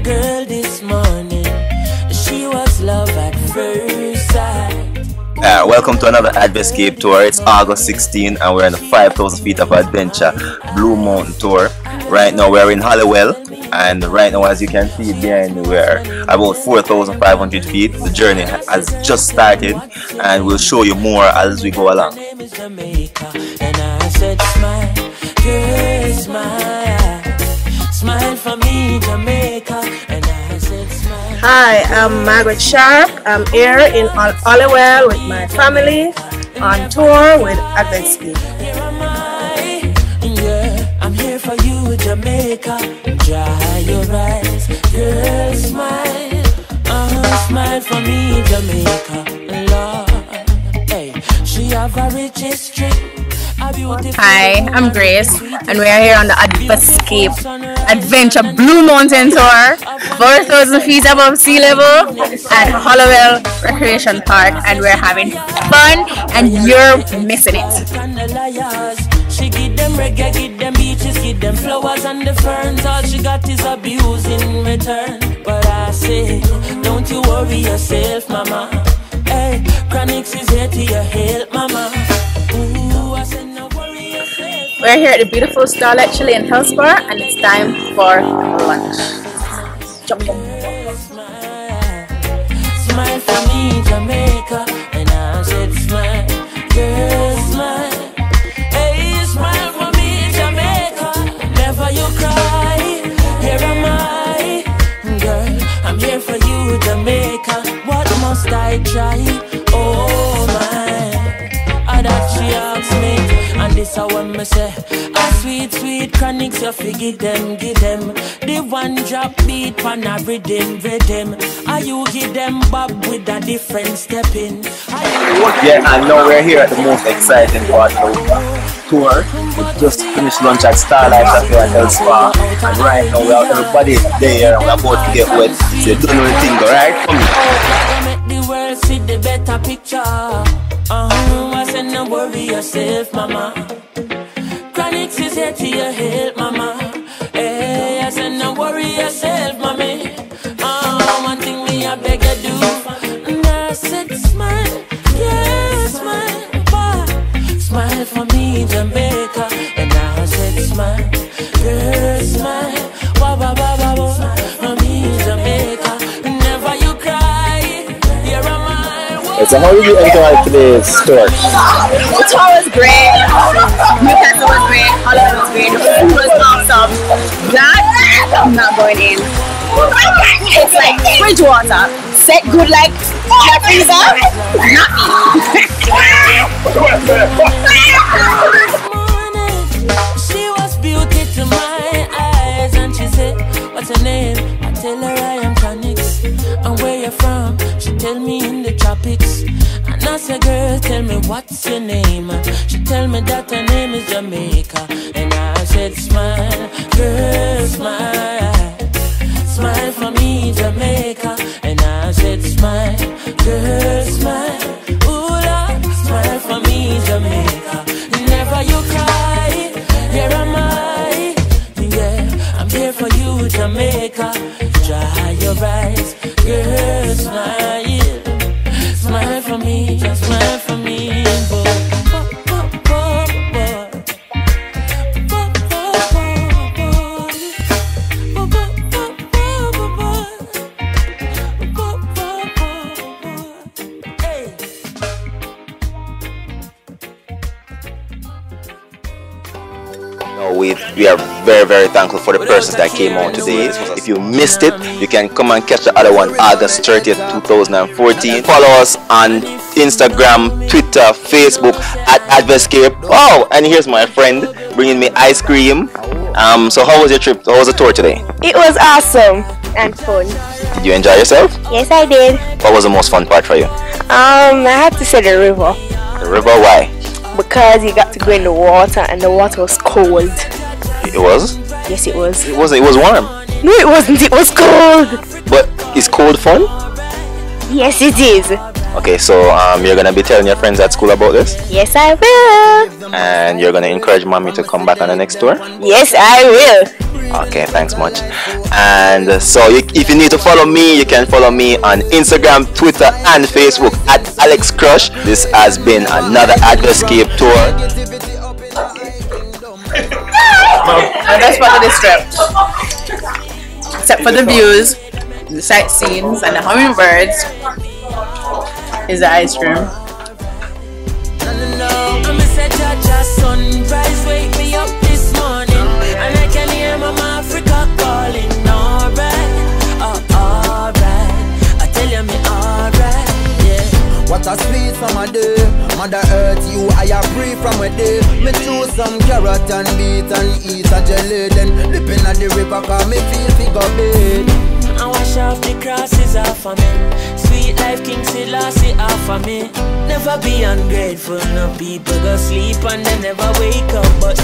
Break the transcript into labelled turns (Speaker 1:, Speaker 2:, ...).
Speaker 1: girl this morning. She was love at first sight.
Speaker 2: Welcome to another Advescape tour. It's August 16 and we're on the 5,000 feet of adventure Blue Mountain tour. Right now we're in Hollowell, and right now, as you can see behind me, we're about 4,500 feet. The journey has just started and we'll show you more as we go along.
Speaker 1: Smile for me, Jamaica. And I said, smile.
Speaker 3: Hi, I'm Margaret Sharp. I'm here in Hollowell with my family on tour with Advescape.
Speaker 1: Here am I, yeah, I'm here for you, Jamaica. Dry your eyes, girl, smile. Smile for me, Jamaica. Lord, hey, she have a rich history.
Speaker 4: Hi, I'm Grace, and we are here on the Advescape Adventure Blue Mountain Tour, 4,000 feet above sea level at Hollowell Recreation Park, and we're having fun, and you're missing it.
Speaker 1: She give them reggae, give them beaches, give them flowers and the ferns. All she got is abuse in return. But I say, don't you worry yourself, mama. Hey, Chronixx is here to your help, mama. Ooh, I said, no worry yourself.
Speaker 4: We're here at the beautiful Starlight Chili in Hillsborough, and it's time for lunch.
Speaker 1: Smile for me, Jamaica. And I said, smile, girl, smile. Hey, smile for me, Jamaica. Never you cry. Here am I, girl. I'm here for you, Jamaica. What must I try? Oh my. That she asks me, and this I want me say, a sweet, sweet Chronixx, you forgive them, give them the one drop beat pan a rhythm. Are you give them bob with a different step in?
Speaker 2: Yeah, and now we're here at the most exciting part of the tour. We just finished lunch at Starlight Cafe at Hillsborough, and right now we have everybody there and we're about to get wet. So you don't know the thing, alright? Come here.
Speaker 1: Make the world see the better picture. I said, no worry yourself, mama. Chronixx is here to your help, mama. Hey, I said, no worry yourself, mommy. One thing me I beg you do. And I said, smile, yeah, smile, boy. Smile for me, Jamaica. And I said, smile, girl, smile, wah, wah, wah, wah, wah. For me, Jamaica. Never you cry. Here am I.
Speaker 2: So how did you enjoy today's tour?
Speaker 4: The tour was great, Newcastle was great, Hollowell was great, the food was awesome. That, I'm not going in. It's like fridge water, set good like my freezer, not
Speaker 1: She was beauty to my eyes, and she said, what's her name? I tell her I am Chronixx. And where you from? She tell me in the tropics. And I said, girl, tell me what's your name? She tell me that her name is Jamaica. And I said, smile, girl, smile. Smile for me, Jamaica. And I said, smile, girl, smile. Ooh, Lord, smile for me, Jamaica. Never you cry. Here am I. Yeah, I'm here for you, Jamaica. Dry your eyes, girl, smile. Smile for me, just smile for me.
Speaker 2: We are very, very thankful for the persons that came out today. If you missed it, you can come and catch the other one August 30th, 2014. Follow us on Instagram, Twitter, Facebook at Advescape. Oh, and here's my friend bringing me ice cream. So how was your trip? How was the tour today?
Speaker 3: It was awesome and fun.
Speaker 2: Did you enjoy yourself?
Speaker 3: Yes, I did.
Speaker 2: What was the most fun part for you?
Speaker 3: I have to say the river.
Speaker 2: The river, why?
Speaker 3: Because you got to go in the water and the water was cold.
Speaker 2: It was?
Speaker 3: Yes, it was.
Speaker 2: It wasn't. It was warm.
Speaker 3: No, it wasn't. It was cold.
Speaker 2: But is cold fun?
Speaker 3: Yes, it is.
Speaker 2: Okay, so you're gonna be telling your friends at school about this?
Speaker 3: Yes, I will.
Speaker 2: And you're gonna encourage mommy to come back on the next tour?
Speaker 3: Yes, I will.
Speaker 2: Okay, thanks much. And so if you need to follow me, you can follow me on Instagram, Twitter, and Facebook at Alex Crush. This has been another Adverscape tour.
Speaker 4: The best part of this trip, except for the views, the sightseeing, and the hummingbirds, is the ice cream.
Speaker 1: I'm a set sunrise, wake me up this morning, and I can hear Mama Africa calling. Alright, alright, I tell you me alright, yeah.
Speaker 5: What a sweet summer day, Mother Earth, you I a free from a day. Me choose some carrot and beet and eat a jelly, then dipping at the river 'cause me feel figure bed.
Speaker 1: I wash off the crosses off of me. Sweet life King Selassie off of me. Never be ungrateful, no people go sleep and they never wake up. But